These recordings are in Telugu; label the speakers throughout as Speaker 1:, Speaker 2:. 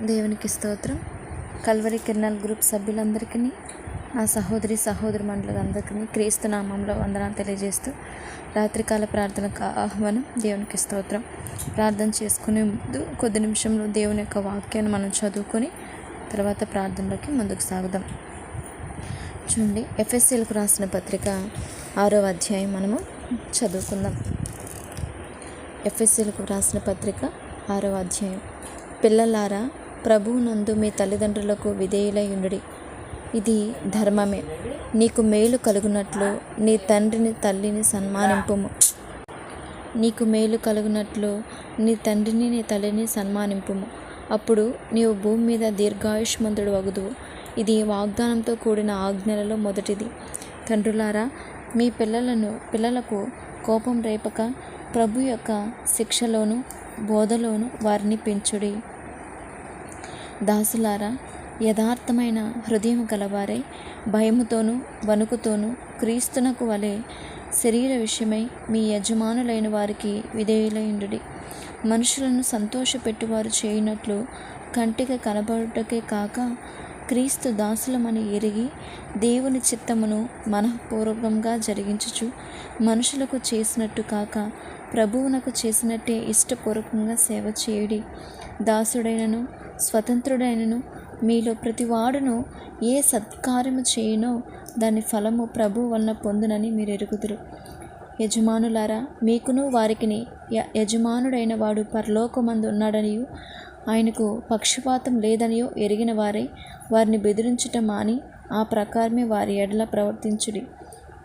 Speaker 1: దేవునికి స్తోత్రం. కల్వరి కిరణాల్ గ్రూప్ సభ్యులందరికీ, నా సహోదరి మండలందరికీ క్రీస్తు నామంలో వందనాలు తెలియజేస్తూ రాత్రికాల ప్రార్థనకు ఆహ్వానం. దేవునికి స్తోత్రం. ప్రార్థన చేసుకునే ముందు కొద్ది నిమిషంలో దేవుని యొక్క వాక్యాన్ని మనం చదువుకొని తర్వాత ప్రార్థనలోకి ముందుకు సాగుదాం. చూడండి, ఎఫెసీలకు రాసిన పత్రిక 6వ అధ్యాయం మనము చదువుకుందాం. ఎఫెసీలకు రాసిన పత్రిక 6వ అధ్యాయం. పిల్లలారా, ప్రభువునందు మీ తల్లిదండ్రులకు విధేయులై ఉండుడి, ఇది ధర్మమే. నీకు మేలు కలుగునట్లు నీ తండ్రిని తల్లిని సన్మానింపుము. నీ తల్లిని సన్మానింపుము. అప్పుడు నీవు భూమి మీద దీర్ఘాయుష్మంతుడు వగుదువు. ఇది వాగ్దానంతో కూడిన ఆజ్ఞలలో మొదటిది. తండ్రులారా, మీ పిల్లలకు కోపం రేపక ప్రభు యొక్క శిక్షలోను బోధలోను వారిని పెంచుడి. దాసులారా, యథార్థమైన హృదయం గలవారై భయముతోనూ వణుకుతోనూ క్రీస్తునకు వలె శరీర విషయమై మీ యజమానులైన వారికి విధేయులైండుడి. మనుషులను సంతోషపెట్టువారు చేయునట్లు కంటికి కనబడుటకే కాక క్రీస్తు దాసులమని ఎరిగి దేవుని చిత్తమును మనఃపూర్వకంగా జరిగించుచు మనుషులకు చేసినట్టు కాక ప్రభువునకు చేసినట్టే ఇష్టపూర్వకంగా సేవ చేయుడి. దాసుడైనను స్వతంత్రుడైనను మీలో ప్రతివాడును ఏ సత్కార్యము చేయునో దాని ఫలము ప్రభు వలన పొందునని మీరు ఎరుగుదురు. యజమానులారా, మీకును వారికిని యజమానుడైన వాడు పరలోకమందు ఉన్నాడనియు ఆయనకు పక్షపాతం లేదనియో ఎరిగిన వారై వారిని బెదిరించుట మాని ఆ ప్రకారమే వారి ఎడల ప్రవర్తించుడి.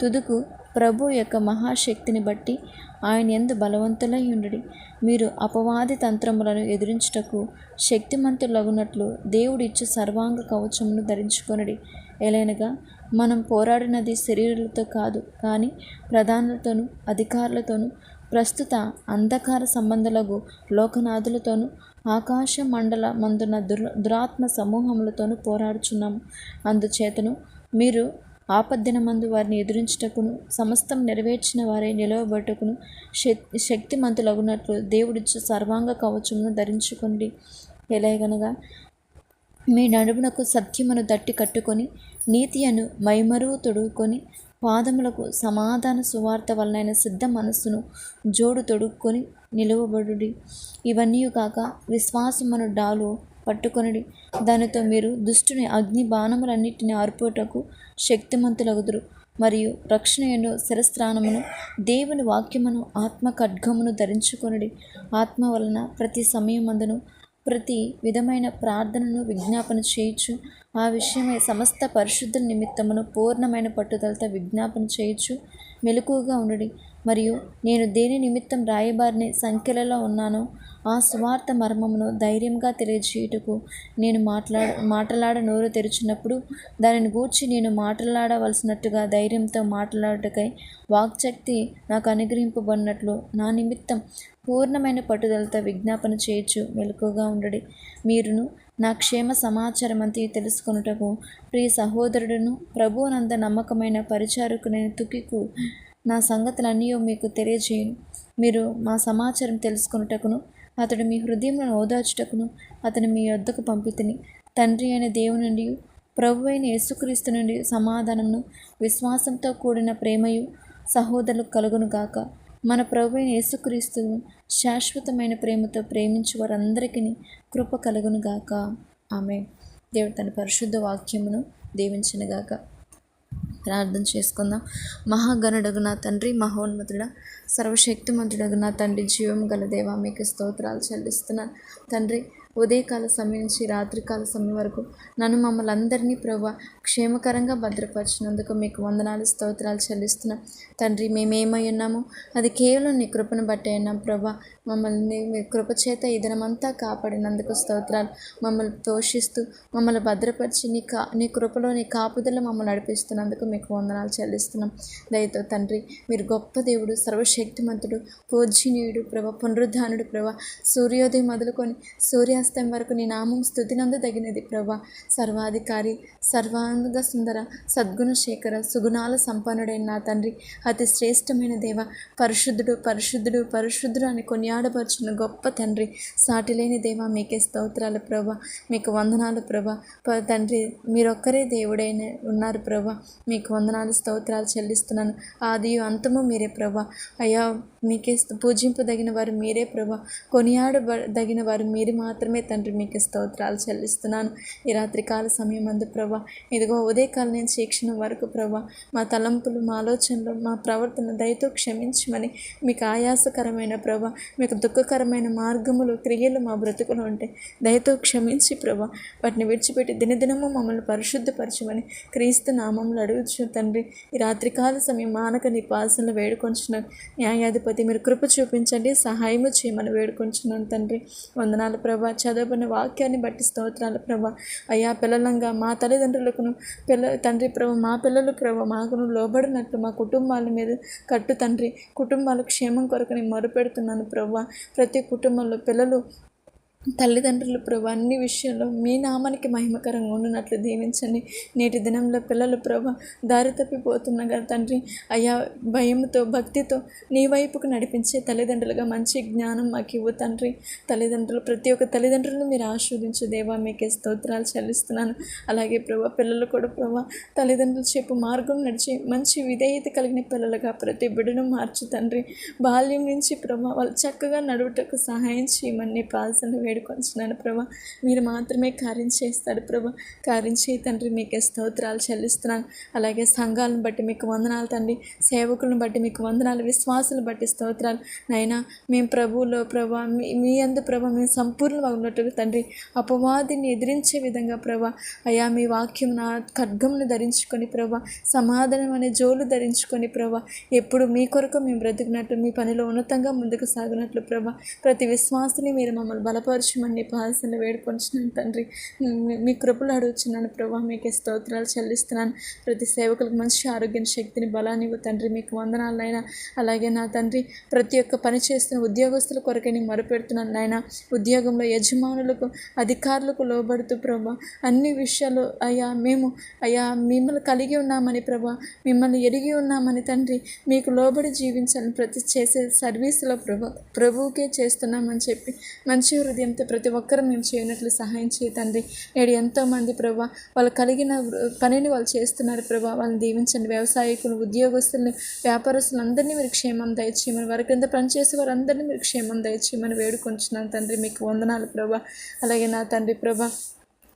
Speaker 1: తుదుకు ప్రభు యొక్క మహాశక్తిని బట్టి ఆయన యందు బలవంతులై ఉండుడి. మీరు అపవాది తంత్రములను ఎదిరించుటకు శక్తిమంతులగునట్లు దేవుడిచ్చు సర్వాంగ కవచమును ధరించుకొనుడి. ఎలైనగా మనం పోరాడినది శరీరులతో కాదు, కానీ ప్రధానులతోనూ అధికారులతోనూ ప్రస్తుత అంధకార సంబంధులకు లోకనాథులతోనూ ఆకాశ మండల మందున దురాత్మ సమూహములతోనూ పోరాడుచున్నాము. అందుచేతను మీరు ఆపద్దినమందు వారిని ఎదురించుటకును సమస్తం నెరవేర్చిన వారై నిలవబట్టుకును శక్తిమంతులగునట్లు దేవుడిచ్చు సర్వాంగ కవచమును ధరించుకోండి. ఎలాగనగా మీ నడుమునకు సత్యమును దట్టి కట్టుకొని నీతి అను మైమరువు తొడుక్కొని పాదములకు సమాధాన సువార్త వలనైన సిద్ధ మనస్సును జోడు తొడుక్కొని నిలువబడుడి. ఇవన్నీ కాక విశ్వాసమును డాలు పట్టుకొనిడి. దానితో మీరు దుష్టుని అగ్ని బాణములన్నిటిని ఆర్పుటకు శక్తిమంతులగుదురు. మరియు రక్షణ ఎన్నో శిరస్త్రాణమును దేవుని వాక్యమును ఆత్మ ఖడ్గమును ధరించుకొనుడి. ఆత్మ వలన ప్రతి సమయమందును ప్రతి విధమైన ప్రార్థనను విజ్ఞాపన చేయుచు ఆ విషయమై సమస్త పరిశుద్ధుల నిమిత్తమును పూర్ణమైన పట్టుదలతో విజ్ఞాపన చేయుచు మెలకువగా ఉండుడి. మరియు నేను దేని నిమిత్తం రాయబారిని సంఖ్యలలో ఉన్నానో ఆ సువార్త మర్మమును ధైర్యంగా తెలియజేయుటకు నేను మాటలాడ నోరు తెరిచినప్పుడు దానిని గూర్చి నేను మాట్లాడవలసినట్టుగా ధైర్యంతో మాట్లాడుటకై వాక్శక్తి నాకు అనుగ్రహింపబడినట్లు నా నిమిత్తం పూర్ణమైన పట్టుదలతో విజ్ఞాపన చేయొచ్చు మెలకువగా ఉండడి. మీరును నా క్షేమ సమాచారం అంతా తెలుసుకొనుటకు ప్రియ సహోదరుడును ప్రభువునంద నమ్మకమైన పరిచారకునైన తుకికు నా సంగతులన్నీ మీకు తెలియజేయను. మీరు మా సమాచారం తెలుసుకొనుటకును అతడు మీ హృదయములను ఓదార్చుటకును అతను మీ యొద్దకు పంపితిని. తండ్రి అయిన దేవుని నుండి ప్రభు అయిన యేసుక్రీస్తు నుండి సమాధానమును విశ్వాసంతో కూడిన ప్రేమయు సహోదరులకు కలుగును గాక. మన ప్రభు అయిన యేసుక్రీస్తును శాశ్వతమైన ప్రేమతో ప్రేమించు వారందరికీ కృప కలుగును గాక. ఆమేన్. దేవుడు తన పరిశుద్ధ వాక్యమును దీవించునుగాక. ప్రార్థన చేసుకుందాం. మహాగణుడగు నా తండ్రి, మహోన్నతుడా, సర్వశక్తిమంతుడగు నా తండ్రి, జీవం గల దేవా, మీకు స్తోత్రాలు చెల్లిస్తున్నాను తండ్రి. ఉదయకాల సమయం నుంచి రాత్రికాల సమయం వరకు నన్ను మమ్మల్ని అందరినీ ప్రభా క్షేమకరంగా భద్రపరిచినందుకు మీకు వందనాలు స్తోత్రాలు చెల్లిస్తున్నాం తండ్రి. మేమేమై ఉన్నామో అది కేవలం నీ కృపను బట్టి అయినాం ప్రభా. మమ్మల్ని మీ కృపచేత ఈ దినమంతా కాపాడినందుకు స్తోత్రాలు. మమ్మల్ని పోషిస్తూ మమ్మల్ని భద్రపరిచి నీ కృపలో నీ కాపుదల మమ్మల్ని నడిపిస్తున్నందుకు మీకు వందనాలు చెల్లిస్తున్నాం. దయతో తండ్రి, మీరు గొప్ప దేవుడు, సర్వశక్తిమంతుడు, పూజనీయుడు ప్రభా, పునరుద్ధానుడు ప్రభా. సూర్యోదయం మొదలుకొని సూర్యాస్తం వరకు నీ నామం స్తుతినందు తగినది ప్రభా. సర్వాధికారి, సర్వాంగ సర్వాంగ సుందర సద్గుణ శేఖర సుగుణాల సంపన్నుడైన నా తండ్రి, అతి శ్రేష్టమైన దేవ, పరిశుద్ధుడు పరిశుద్ధుడు పరిశుద్ధుడు అని కొనియాడపరుచున్న గొప్ప తండ్రి, సాటిలేని దేవ మీకే స్తోత్రాలు ప్రభా, మీకు వందనాలు ప్రభా. తండ్రి మీరొక్కరే దేవుడైన ఉన్నారు ప్రభా, మీకు వందనాలు స్తోత్రాలు చెల్లిస్తున్నాను. ఆదియు అంతము మీరే ప్రభా. అయ్యా మీకే పూజింపదగిన వారు మీరే ప్రభా, కొనియాడదగిన వారు మీరు మాత్రమే తండ్రి, మీకు స్తోత్రాలు చెల్లిస్తున్నాను. ఈ రాత్రికాల సమయం అందు ప్రభా, ఇదిగో ఉదయకాలం నుంచి ఈ క్షణం వరకు ప్రభా, మా తలంపులు మా ఆలోచనలు మా ప్రవర్తన దయతో క్షమించమని, మీకు ఆయాసకరమైన ప్రభా, మీకు దుఃఖకరమైన మార్గములు క్రియలు మా బ్రతుకులు ఉంటే దయతో క్షమించి ప్రభా, వాటిని విడిచిపెట్టి దినదినము మమ్మల్ని పరిశుద్ధపరచమని క్రీస్తు నామంలో అడుగుచు తండ్రి. ఈ రాత్రికాల సమయం మానక నీ పాసనలు వేడుకొంచున్నాను. న్యాయాధిపతి మీరు కృప చూపించండి, సహాయము చేయమని వేడుకొంచున్నాను తండ్రి. వందనాలు ప్రభా. చదవబడిన వాక్యాన్ని బట్టి స్తోత్రాలు ప్రభా. అయ్యా పిల్లలంగా మా తల్లిదండ్రులకును తండ్రి ప్రభా, మా పిల్లలు ప్రభా మాకును లోబడినట్లు మా కుటుంబాల మీద కట్టు తండ్రి. కుటుంబాల క్షేమం కొరకు నేను మొరుపెడుతున్నాను ప్రభా. ప్రతి కుటుంబంలో పిల్లలు తల్లిదండ్రులు ప్రభా అన్ని విషయాల్లో మీ నామానికి మహిమకరంగా ఉండినట్లు దీవించండి. నేటి దినంలో పిల్లలు ప్రభా దారి తప్పిపోతున్నగా తండ్రి, అయ్యా భయంతో భక్తితో నీ వైపుకు నడిపించే తల్లిదండ్రులుగా మంచి జ్ఞానం మాకు ఇవ్వు తండ్రి. తల్లిదండ్రులు ప్రతి ఒక్క తల్లిదండ్రులను మీరు ఆశీర్వదించు దేవా, మీకే స్తోత్రాలు చెల్లిస్తున్నాను. అలాగే ప్రభా పిల్లలు కూడా ప్రభా తల్లిదండ్రులు చెప్పు మార్గం నడిచి మంచి విధేయత కలిగిన పిల్లలుగా ప్రతి బిడ్డను మార్చు తండ్రి. బాల్యం నుంచి ప్రభా వాళ్ళు చక్కగా నడువుటకు సహాయం చేయమని నీ ప్రార్థనలు వేడుకొంచున్నాను ప్రభా. మీరు మాత్రమే కార్యం చేస్తాడు ప్రభా, కార్యం చేయి తండ్రి. మీకే స్తోత్రాలు చెల్లిస్తున్నాను. అలాగే సంఘాలను బట్టి మీకు వందనాలు తండ్రి, సేవకులను బట్టి మీకు వందనాలు, విశ్వాసులను బట్టి స్తోత్రాలు నైనా. మేము ప్రభువులో ప్రభా మీ అందు ప్రభా మేము సంపూర్ణంగా ఉన్నట్టుగా తండ్రి, అపవాదిని ఎదిరించే విధంగా ప్రభా అయ్యా మీ వాక్యం నా ఖడ్గమును ధరించుకొని ప్రభా, సమాధానం అనే జోలు ధరించుకొని ప్రభా, ఎప్పుడు మీ కొరకు మేము బ్రతికినట్లు మీ పనిలో ఉన్నతంగా ముందుకు సాగినట్లు ప్రభా, ప్రతి విశ్వాసిని మీరు మమ్మల్ని బలపరచమని పాసన వేడుకొంచున్నాను తండ్రి. మీ కృపలు అడుగుచున్నాను ప్రభా, మీకే స్తోత్రాలు చెల్లిస్తున్నాను. ప్రతి సేవకులకు మంచి ఆరోగ్యం, శక్తిని, బలాన్ని ఇవ్వు తండ్రి. మీకు వందనాలైనా. అలాగే నా తండ్రి ప్రతి ఒక్క పని చేస్తున్న ఉద్యోగస్తుల కొరకే నేను మొరపెడుతున్నాను నాయన. ఉద్యోగంలో యజమానులకు అధికారులకు లోబడుతూ ప్రభా అన్ని విషయాలు మేము మిమ్మల్ని కలిగి ఉన్నామని ప్రభా, మిమ్మల్ని ఎరిగి ఉన్నామని తండ్రి, మీకు లోబడి జీవించాలని ప్రతి చేసే సర్వీసులో ప్రభువుకే చేస్తున్నామని చెప్పి మంచి హృదయంతో ప్రతి ఒక్కరూ మేము చేయనట్లు సహాయం చేయ తండ్రి. నేడు ఎంతోమంది ప్రభా వాళ్ళు కలిగిన పనిని వాళ్ళు చేస్తున్నారు ప్రభా, వాళ్ళని దీవించండి. వ్యవసాయకులు, ఉద్యోగస్తులను, వ్యాపారస్తులు అందరినీ మీరు క్షేమం దయచేయమని, వారి కింద పనిచేసే వారందరినీ మీరు క్షేమం దయచేయమని వేడుకొంచున్నాను తండ్రి. మీకు వందనాలు ప్రభా. అలాగే నా తండ్రి ప్రభా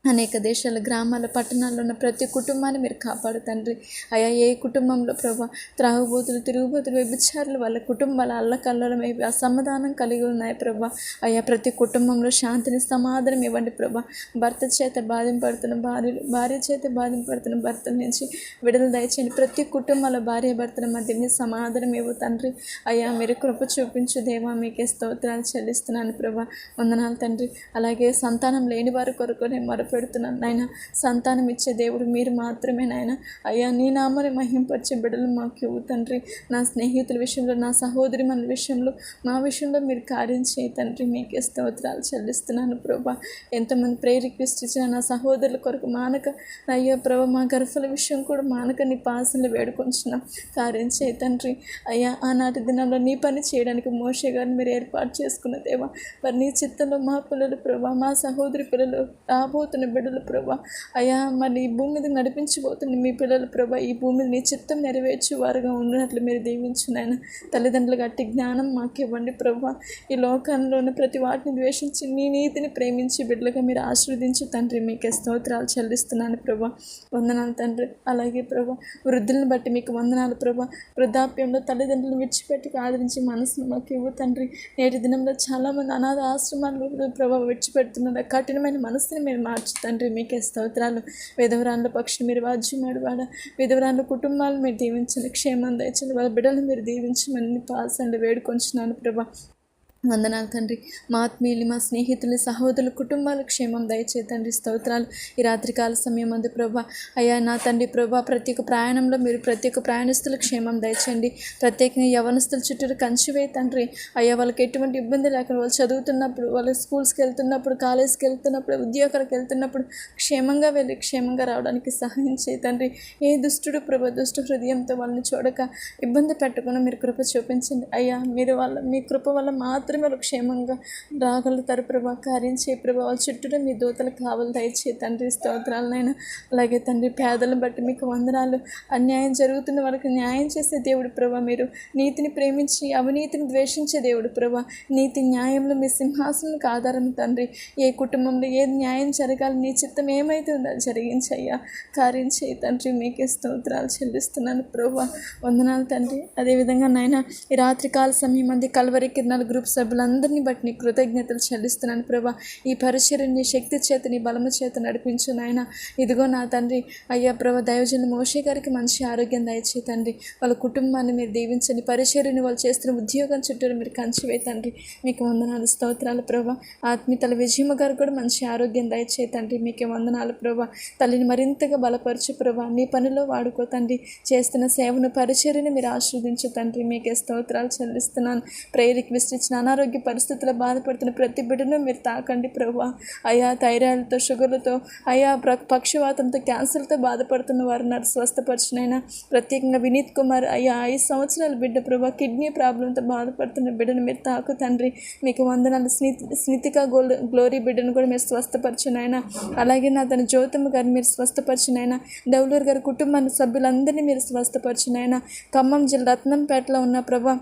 Speaker 1: అనేక దేశాల, గ్రామాల, పట్టణాల్లో ఉన్న ప్రతి కుటుంబాన్ని మీరు కాపాడు తండ్రి. అయ్యా ఏ కుటుంబంలో ప్రభా త్రాగుబోతులు, తిరుగుబోతులు, వ్యభిచారులు వాళ్ళ కుటుంబాల అల్లకల్లరమై అసమాధానం కలిగి ఉన్నాయి ప్రభా. అయ్యా ప్రతి కుటుంబంలో శాంతిని, సమాధానం ఇవ్వండి ప్రభా. భర్త చేత బాధింపడుతున్న భార్యలు, భార్య చేత బాధింపడుతున్న భర్తల నుంచి విడుదల దయచేయండి. ప్రతి కుటుంబాల భార్య భర్తల మధ్య మీ సమాధానం ఇవ్వు తండ్రి. అయ్యా మీరు కృప చూపించు దేవా, మీకే స్తోత్రాలు చెల్లిస్తున్నాను ప్రభా. వందనాలు తండ్రి. అలాగే సంతానం లేని వారి కొరకు నేను పెడుతున్నాను నాయన. సంతానం ఇచ్చే దేవుడు మీరు మాత్రమే నాయన. అయ్యా నీ నామని మహింపరిచే బిడ్డలు మాకు ఇవ్వు తండ్రి. నా స్నేహితుల విషయంలో, నా సహోదరి మన విషయంలో, మా విషయంలో మీరు కార్యం చేయ తండ్రి. మీకే స్తోత్రాలు చెల్లిస్తున్నాను ప్రభా. ఎంతమంది ప్రేయర్ రిక్వెస్ట్ ఇచ్చిన నా సహోదరుల కొరకు మానక అయ్యా ప్రభా, మా గర్భల విషయం కూడా మానక నీ పాసనలు వేడుకొంచున్నాం. కార్యం చేయ తండ్రి. అయ్యా ఆనాటి దినంలో నీ పని చేయడానికి మోషే గారిని మీరు ఏర్పాటు చేసుకున్న దేవా, మరి నీ చిత్తంలో మా పిల్లలు ప్రభా, మా సహోదరి పిల్లలు, రాబోతున్న బిడ్డలు ప్రభా అయ్యా మరి ఈ భూమి మీద నడిపించబోతున్న మీ పిల్లలు ప్రభా, ఈ భూమి మీద నీ చిత్తం నెరవేర్చు వారుగా ఉన్నట్లు మీరు దీవించు నాయన. తల్లిదండ్రులు గట్టి జ్ఞానం మాకు ఇవ్వండి ప్రభా. ఈ లోకంలో ఉన్న ప్రతి వాటిని ద్వేషించి నీ నీతిని ప్రేమించి బిడ్డలుగా మీరు ఆశీర్వదించు తండ్రి. మీకే స్తోత్రాలు చెల్లిస్తున్నాను ప్రభా. వందనాలు తండ్రి. అలాగే ప్రభా వృద్ధులను బట్టి మీకు వందనాలు ప్రభా. వృద్ధాప్యంలో తల్లిదండ్రులను విడిచిపెట్టి ఆదరించి మనసును మాకు ఇవ్వు తండ్రి. నేటి దినంలో చాలామంది అనాథ ఆశ్రమాలు ప్రభా విడిచిపెడుతున్నారు. కఠినమైన మనసుని మీరు మార్చు తండ్రి. మీకే స్తోత్రాలు. విధవరాళ్ళ పక్షులు మీరు వాజ్యమాడు వాడ, విధవరాళ్ళ కుటుంబాలు మీరు దీవించండి, క్షేమం దయచండి, వాళ్ళ బిడ్డలు మీరు దీవించమని పాసండి వేడుకొంచున్నాను ప్రభా. వందనాలు తండ్రి. మా ఆత్మీయులు, మా స్నేహితులు, సహోదరులు, కుటుంబాల క్షేమం దయచే తండ్రి. స్తోత్రాలు. ఈ రాత్రికాల సమయం అందు ప్రభా అయ్యా నా తండ్రి ప్రభా ప్రతి ఒక్క ప్రయాణంలో మీరు ప్రతి ఒక్క ప్రయాణిస్తుల క్షేమం దయచేయండి. ప్రత్యేకంగా యవనస్తుల చుట్టూ కంచివే తండ్రి. అయ్యా వాళ్ళకి ఎటువంటి ఇబ్బంది లేకుండా వాళ్ళు చదువుతున్నప్పుడు, వాళ్ళు స్కూల్స్కి వెళ్తున్నప్పుడు, కాలేజ్కి వెళ్తున్నప్పుడు, ఉద్యోగాలకు వెళ్తున్నప్పుడు క్షేమంగా వెళ్ళి క్షేమంగా రావడానికి సహాయం చేయి తండ్రి. ఏ దుష్టుడు ప్రభా దుష్టు హృదయంతో వాళ్ళని చూడక ఇబ్బంది పెట్టకుండా మీరు కృప చూపించండి అయ్యా. మీరు మీ కృప వల్ల మాత్రమే వాళ్ళు క్షేమంగా రాగలుగుతారు ప్రభా. కార్యం చేయ ప్రభా. వాళ్ళ చుట్టూ మీ దూతలు కావాలి దయచే తండ్రి. స్తోత్రాలనైనా. అలాగే తండ్రి పేదలను బట్టి మీకు వందనాలు. అన్యాయం జరుగుతున్న వాళ్ళకి న్యాయం చేసే దేవుడు ప్రభా. మీరు నీతిని ప్రేమించి అవినీతిని ద్వేషించే దేవుడు ప్రభా. నీతి న్యాయంలో మీ సింహాసనానికి ఆధారం తండ్రి. ఏ కుటుంబంలో ఏది న్యాయం జరగాలి, నీ చిత్తం ఏమైతే ఉందో అది జరిగించయ్యా. కార్యం చేయి తండ్రి. మీకే స్తోత్రాలు చెల్లిస్తున్నాను ప్రభా. వందనాలు తండ్రి. అదేవిధంగా నాయన ఈ రాత్రికాల సమయం మంది కల్వరి కిరణాల గ్రూప్ సభ్యులందరినీ బట్టి నీ కృతజ్ఞతలు చెల్లిస్తున్నాను ప్రభా. ఈ పరిచర్యని శక్తి చేత నీ బలము చేత నడిపించు నాయన. ఇదిగో నా తండ్రి అయ్యా ప్రభా దైవజనులు మోషే గారికి మంచి ఆరోగ్యం దయచే తండ్రి. వాళ్ళ కుటుంబాన్ని మీరు దీవించండి. పరిచర్యని వాళ్ళు చేస్తున్న ఉద్యోగం చుట్టూ మీరు కంచివే తండ్రి. మీకు వందనాలు స్తోత్రాలు ప్రభా. ఆత్మీయతల విజయమ్మ గారు కూడా మంచి ఆరోగ్యం దయచే తండ్రి. మీకే వందనాలు ప్రభా. తల్లిని మరింతగా బలపరచు ప్రభా. నీ పనిలో వాడుకో తండ్రి. చేస్తున్న సేవను పరిచర్యని మీరు ఆశీర్వదించు తండ్రి. మీకే స్తోత్రాలు చెల్లిస్తున్నాను. ప్రేయర్కి విస్తరించిన అనారోగ్య పరిస్థితుల్లో బాధపడుతున్న ప్రతి బిడ్డను మీరు తాకండి ప్రభా. అయా థైరాయిడ్తో, షుగర్లతో, అయా పక్షవాతంతో, క్యాన్సర్తో బాధపడుతున్న వారు నన్ను స్వస్థపరిచినైనా. ప్రత్యేకంగా వినీత్ కుమార్ అయ్యా 5 సంవత్సరాల బిడ్డ ప్రభా కిడ్నీ ప్రాబ్లంతో బాధపడుతున్న బిడ్డను మీరు తాకు తండ్రి. మీకు వందనాలు. స్నితిక గ్లోరీ బిడ్డను కూడా మీరు స్వస్థపరిచినైనా. అలాగే నా తన జ్యోతమ్మ గారిని మీరు స్వస్థపరిచినైనా. డౌలూరు గారి కుటుంబాన్ని సభ్యులందరినీ మీరు స్వస్థపరిచినైనా. ఖమ్మం జిల్లా రత్నంపేటలో ఉన్న ప్రభా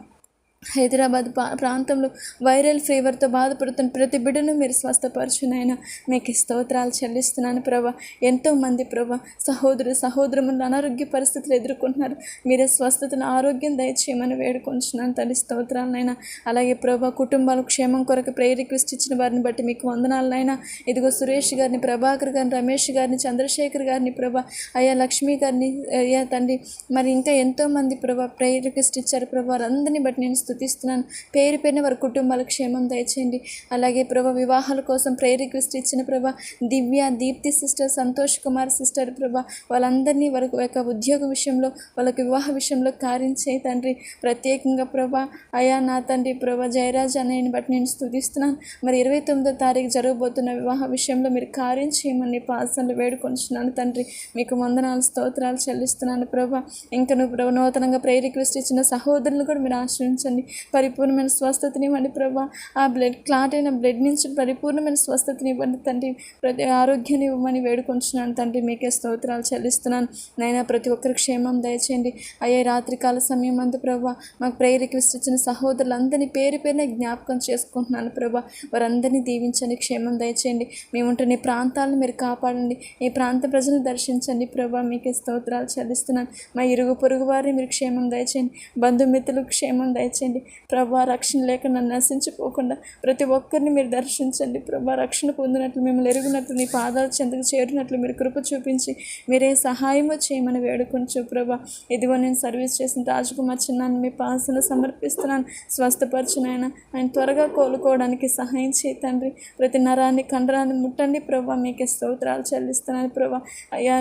Speaker 1: హైదరాబాద్ ప్రాంతంలో వైరల్ ఫీవర్తో బాధపడుతున్న ప్రతి బిడ్డను మీరు స్వస్థపరచునైనా. మీకు స్తోత్రాలు చెల్లిస్తున్నాను ప్రభా. ఎంతోమంది ప్రభా సహోదరులు అనారోగ్య పరిస్థితులు ఎదుర్కొంటున్నారు. మీరే స్వస్థతను ఆరోగ్యం దయచేయమని వేడుకొంచున్నాను తల్లి. స్తోత్రాలనైనా. అలాగే ప్రభా కుటుంబాల క్షేమం కొరకు ప్రేయర్ రిక్వెస్ట్ ఇచ్చిన వారిని బట్టి మీకు వందనాలనైనా. ఇదిగో సురేష్ గారిని, ప్రభాకర్ గారిని, రమేష్ గారిని, చంద్రశేఖర్ గారిని ప్రభా, అయ్యా లక్ష్మీ గారిని అయ్యా తండ్రి, మరి ఇంకా ఎంతోమంది ప్రభా ప్రేయర్ రిక్వెస్ట్ ఇచ్చారు ప్రభా. వారందరినీ బట్టి నేను స్తుతిస్తున్నాను. పేరు పేరున వారి కుటుంబాల క్షేమం దయచేయండి. అలాగే ప్రభా వివాహాల కోసం ప్రేయర్ రిక్వెస్ట్ ఇచ్చిన ప్రభా దివ్య, దీప్తి సిస్టర్, సంతోష్ కుమార్ సిస్టర్ ప్రభా వాళ్ళందరినీ వారి యొక్క ఉద్యోగ విషయంలో, వాళ్ళకి వివాహ విషయంలో కార్యం చేయి తండ్రి. ప్రత్యేకంగా ప్రభా అయా నా తండ్రి ప్రభా జయరాజ్ అనేని బట్టి నేను స్తుతిస్తున్నాను. మరి 29వ తారీఖు జరగబోతున్న వివాహ విషయంలో మీరు కార్యం చేయమని పాసనలు వేడుకొంచున్నాను తండ్రి. మీకు వందనాలు స్తోత్రాలు చెల్లిస్తున్నాను ప్రభా. ఇంకా నువ్వు ప్రభా నూతనంగా ప్రేయర్ రిక్వెస్ట్ ఇచ్చిన సహోదరులను కూడా మీరు ఆశ్రయించండి. పరిపూర్ణమైన స్వస్థతనివ్వండి ప్రభా. ఆ క్లాట్ అయిన బ్లడ్ నుంచి పరిపూర్ణమైన స్వస్థతనివ్వండి తండ్రి. ప్రతి ఆరోగ్యాన్ని ఇవ్వమని వేడుకొంచున్నాను తండ్రి. మీకే స్తోత్రాలు చెల్లిస్తున్నాను నైనా. ప్రతి ఒక్కరి క్షేమం దయచేయండి. అయ్యే రాత్రికాల సమయం అందు ప్రభా మాకు ప్రేయర్ రిక్వెస్ట్ ఇచ్చిన సహోదరులందరినీ పేరు పేరున జ్ఞాపకం చేసుకుంటున్నాను ప్రభా. వారందరినీ దీవించండి, క్షేమం దయచేయండి. మేముంటున్న ఈ ప్రాంతాలను మీరు కాపాడండి. ఈ ప్రాంత ప్రజలను దర్శించండి ప్రభా. మీకే స్తోత్రాలు చెల్లిస్తున్నాను. మా ఇరుగు పొరుగు వారిని మీరు క్షేమం దయచేయండి. బంధుమిత్రులకు క్షేమం దయచేయండి ప్రభా. రక్షణ లేకుండా నశించిపోకుండా ప్రతి ఒక్కరిని మీరు దర్శించండి ప్రభా. రక్షణ పొందినట్లు, మిమ్మల్ని ఎరుగునట్లు, నీ పాదాల చెంతకు చేరినట్లు మీరు కృప చూపించి మీరే సహాయము చేయమని వేడుకొంచు ప్రభా. ఇదిగో నేను సర్వీస్ చేసిన రాజకుమార్ చిన్నాన్ని మీ పాసన సమర్పిస్తున్నాను. స్వస్థపరచునైనా ఆయన త్వరగా కోలుకోవడానికి సహాయం చేయి తండ్రి. ప్రతి నరాన్ని, కండరాన్ని ముట్టండి ప్రభా. మీకే స్తోత్రాలు చెల్లిస్తున్నాను ప్రభా. అయ్యా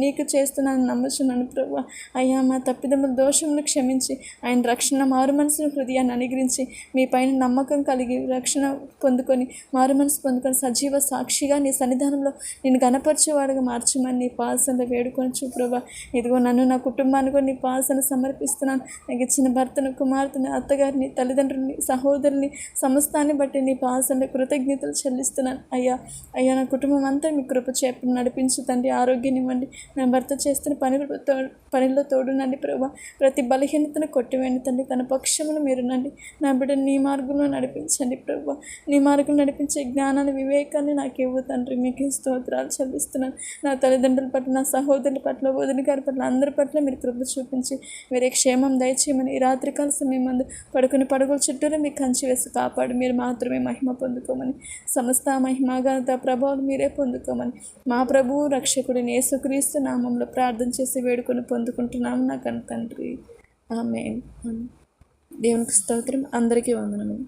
Speaker 1: నీకు చేస్తున్నాను నమ్ముచున్నాను ప్రభా. అయ్యా మా తప్పిదముల దోషమును క్షమించి ఆయన రక్షణ మారు మనసు హృదయాన్ని అనుగ్రహించి మీ పైన నమ్మకం కలిగి రక్షణ పొందుకొని మారు మనసు పొందుకొని సజీవ సాక్షిగా నీ సన్నిధానంలో నేను గణపరిచేవాడుగా మార్చమని నీ పాసనలో వేడుకొని ప్రభా. ఇదిగో నన్ను, నా కుటుంబాన్ని కూడా నీ పాసన సమర్పిస్తున్నాను. నాకు ఇచ్చిన భర్తను, కుమార్తెని, అత్తగారిని, తల్లిదండ్రులని, సహోదరుని, సమస్తాన్ని బట్టి నీ పాసనలో కృతజ్ఞతలు చెల్లిస్తున్నాను అయ్యా. అయ్యా నా కుటుంబం అంతా మీ కృప చేప నడిపించు తండ్రి. ఆరోగ్యాన్ని ఇవ్వండి. నా భర్త చేస్తున్న పనిలో తోడునండి ప్రభా. ప్రతి బలహీనతను కొట్టివేయండి తండ్రి. తన పక్షమును మీరునండి. నా బిడ్డను నీ మార్గంలో నడిపించండి ప్రభా. నీ మార్గం నడిపించే జ్ఞానాన్ని, వివేకాన్ని నాకు ఇవ్వు తండ్రి. మీకు స్తోత్రాలు చెల్లిస్తున్నాను. నా తల్లిదండ్రుల పట్ల, నా సహోదరుల పట్ల, వదిన గారి పట్ల, అందరి పట్ల మీరు కృప చూపించి మీరే క్షేమం దయచేయమని ఈ రాత్రికాల సమయం మందు పడుకుని పడుగుల చుట్టూరే మీకు కంచి వేసి కాపాడు మీరు మాత్రమే మహిమ పొందుకోమని, సమస్త మహిమగాత ప్రభావం మీరే పొందుకోమని మా ప్రభువు రక్షకుడిని యేసుక్రీస్తు నామంలో ప్రార్థన చేసి వేడుకొని పొందుకుంటున్నాము నా కన్న తండ్రి. ఆమేన్. దేవునికి స్తోత్రం. అందరికీ వందనములు.